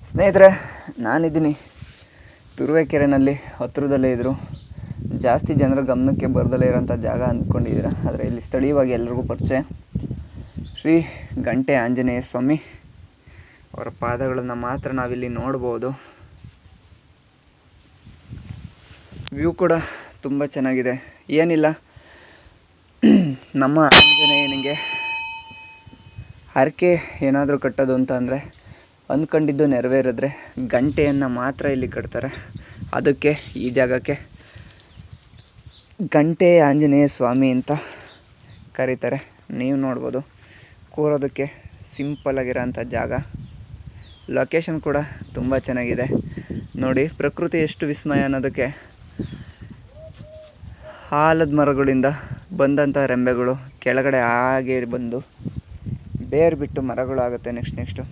ಸ್ನೇಹಿತರೆ, ನಾನಿದ್ದೀನಿ ತುರುವೇಕೆರೆಯಲ್ಲಿ ಹತ್ತಿರದಲ್ಲೇ ಇದ್ದರು ಜಾಸ್ತಿ ಜನರ ಗಮನಕ್ಕೆ ಬರದಲ್ಲೇ ಇರೋಂಥ ಜಾಗ ಅಂದ್ಕೊಂಡಿದ್ದೀರಾ. ಆದರೆ ಇಲ್ಲಿ ಸ್ಥಳೀಯವಾಗಿ ಎಲ್ರಿಗೂ ಪರಿಚಯ ಶ್ರೀ ಗಂಟೆ ಆಂಜನೇಯ ಸ್ವಾಮಿ ಅವರ ಪಾದಗಳನ್ನು ಮಾತ್ರ ನಾವಿಲ್ಲಿ ನೋಡ್ಬೋದು. ವ್ಯೂ ಕೂಡ ತುಂಬ ಚೆನ್ನಾಗಿದೆ. ಏನಿಲ್ಲ, ನಮ್ಮ ಆಂಜನೇಯನಿಗೆ ಹರಕೆ ಏನಾದರೂ ಕಟ್ಟೋದು ಅಂತ ಅಂದರೆ ಅಂದ್ಕೊಂಡಿದ್ದು ನೆರವೇರಿದ್ರೆ ಗಂಟೆಯನ್ನು ಮಾತ್ರ ಇಲ್ಲಿ ಕಟ್ತಾರೆ. ಅದಕ್ಕೆ ಈ ಜಾಗಕ್ಕೆ ಗಂಟೆ ಆಂಜನೇಯ ಸ್ವಾಮಿ ಅಂತ ಕರೀತಾರೆ. ನೀವು ನೋಡ್ಬೋದು, ಕೂರೋದಕ್ಕೆ ಸಿಂಪಲ್ಲಾಗಿರೋಂಥ ಜಾಗ. ಲೊಕೇಶನ್ ಕೂಡ ತುಂಬ ಚೆನ್ನಾಗಿದೆ. ನೋಡಿ, ಪ್ರಕೃತಿ ಎಷ್ಟು ವಿಸ್ಮಯ ಅನ್ನೋದಕ್ಕೆ ಆಲದ ಮರಗಳಿಂದ ಬಂದಂಥ ರೆಂಬೆಗಳು ಕೆಳಗಡೆ ಹಾಗೆ ಬಂದು ಬೇರು ಬಿಟ್ಟು ಮರಗಳು ಆಗುತ್ತೆ. ನೆಕ್ಸ್ಟು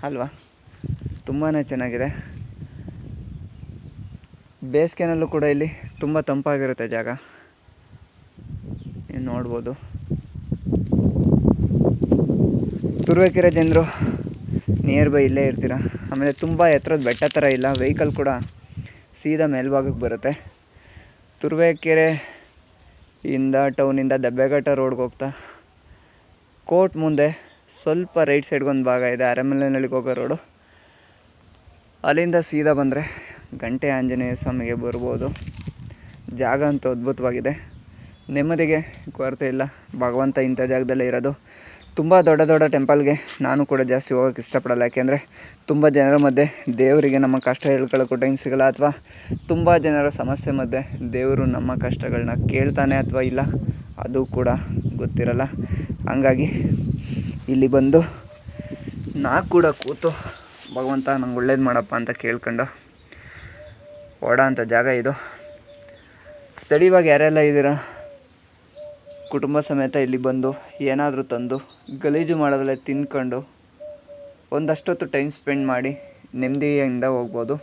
ಅಲ್ವಾ, ತುಂಬಾ ಚೆನ್ನಾಗಿದೆ. ಬೇಸಿಗೆನಲ್ಲೂ ಕೂಡ ಇಲ್ಲಿ ತುಂಬ ತಂಪಾಗಿರುತ್ತೆ ಜಾಗ. ನೀವು ನೋಡ್ಬೋದು. ತುರುವೇಕೆರೆ ಜನರು ನಿಯರ್ ಬೈ ಇಲ್ಲೇ ಇರ್ತೀರ. ಆಮೇಲೆ ತುಂಬ ಎತ್ತರದ ಬೆಟ್ಟ ಥರ ಇಲ್ಲ, ವೆಹಿಕಲ್ ಕೂಡ ಸೀದಾ ಮೇಲ್ಭಾಗಕ್ಕೆ ಬರುತ್ತೆ. ತುರುವೇಕೆರೆಯಿಂದ ಟೌನಿಂದ ದಬ್ಬೆಘಟ್ಟ ರೋಡ್ಗೆ ಹೋಗ್ತಾ ಕೋರ್ಟ್ ಮುಂದೆ ಸ್ವಲ್ಪ ರೈಟ್ ಸೈಡ್ಗೆ ಒಂದು ಭಾಗ ಇದೆ, ಅರಮನೆನಳ್ಳಿಗೆ ಹೋಗೋ ರೋಡು. ಅಲ್ಲಿಂದ ಸೀದಾ ಬಂದರೆ ಗಂಟೆ ಆಂಜನೇಯ ಸ್ವಾಮಿಗೆ ಬರ್ಬೋದು. ಜಾಗ ಅಂತೂ ಅದ್ಭುತವಾಗಿದೆ. ನೆಮ್ಮದಿಗೆ ಕೊರತೆ ಇಲ್ಲ. ಭಗವಂತ ಇಂಥ ಜಾಗದಲ್ಲೇ ಇರೋದು. ತುಂಬ ದೊಡ್ಡ ದೊಡ್ಡ ಟೆಂಪಲ್ಗೆ ನಾನು ಕೂಡ ಜಾಸ್ತಿ ಹೋಗೋಕ್ಕೆ ಇಷ್ಟಪಡಲ್ಲ. ಯಾಕೆಂದರೆ ತುಂಬ ಜನರ ಮಧ್ಯೆ ದೇವರಿಗೆ ನಮ್ಮ ಕಷ್ಟ ಹೇಳ್ಕೊಳ್ಳೋಕ್ಕೂ ಟೈಮ್ ಸಿಗೋಲ್ಲ, ಅಥವಾ ತುಂಬ ಜನರ ಸಮಸ್ಯೆ ಮಧ್ಯೆ ದೇವರು ನಮ್ಮ ಕಷ್ಟಗಳನ್ನ ಕೇಳ್ತಾನೆ ಅಥವಾ ಇಲ್ಲ ಅದು ಕೂಡ ಗೊತ್ತಿರಲ್ಲ. ಹಂಗಾಗಿ ಇಲ್ಲಿ ಬಂದು ನಾ ಕೂಡ ಕೂತು ಭಗವಂತ ನಂಗೆ ಒಳ್ಳೇದು ಮಾಡಪ್ಪ ಅಂತ ಕೇಳ್ಕೊಂಡು ಓಡೋ ಅಂಥ ಜಾಗ ಇದು. ಸ್ಥಳೀಯವಾಗಿ ಯಾರೆಲ್ಲ ಇದ್ದೀರಾ, ಕುಟುಂಬ ಸಮೇತ ಇಲ್ಲಿ ಬಂದು ಏನಾದರೂ ತಂದು ಗಲೀಜು ಮಾಡೋದಲ್ಲೇ ತಿನ್ಕೊಂಡು ಒಂದಷ್ಟೊತ್ತು ಟೈಮ್ ಸ್ಪೆಂಡ್ ಮಾಡಿ ನೆಮ್ಮದಿಯಿಂದ ಹೋಗ್ಬೋದು.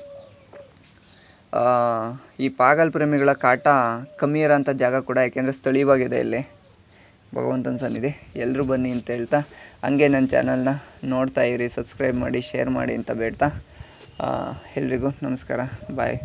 ಈ ಪಾಗಲ್ ಪ್ರೇಮಿಗಳ ಕಾಟ ಕಮ್ಮಿ ಇರೋಂಥ ಜಾಗ ಕೂಡ, ಯಾಕೆಂದರೆ ಸ್ಥಳೀಯವಾಗಿದೆ ಇಲ್ಲಿ ಭಗವಂತನ ಸನ್ನಿಧಿ. ಎಲ್ಲರೂ ಬನ್ನಿ ಅಂತ ಹೇಳ್ತಾ, ಹಂಗೆ ನನ್ನ ಚಾನಲ್ನ ನೋಡ್ತಾ ಇರಿ, ಸಬ್ಸ್ಕ್ರೈಬ್ ಮಾಡಿ, ಶೇರ್ ಮಾಡಿ ಅಂತ ಬೇಡ್ತಾ ಎಲ್ರಿಗೂ ನಮಸ್ಕಾರ. ಬಾಯ್.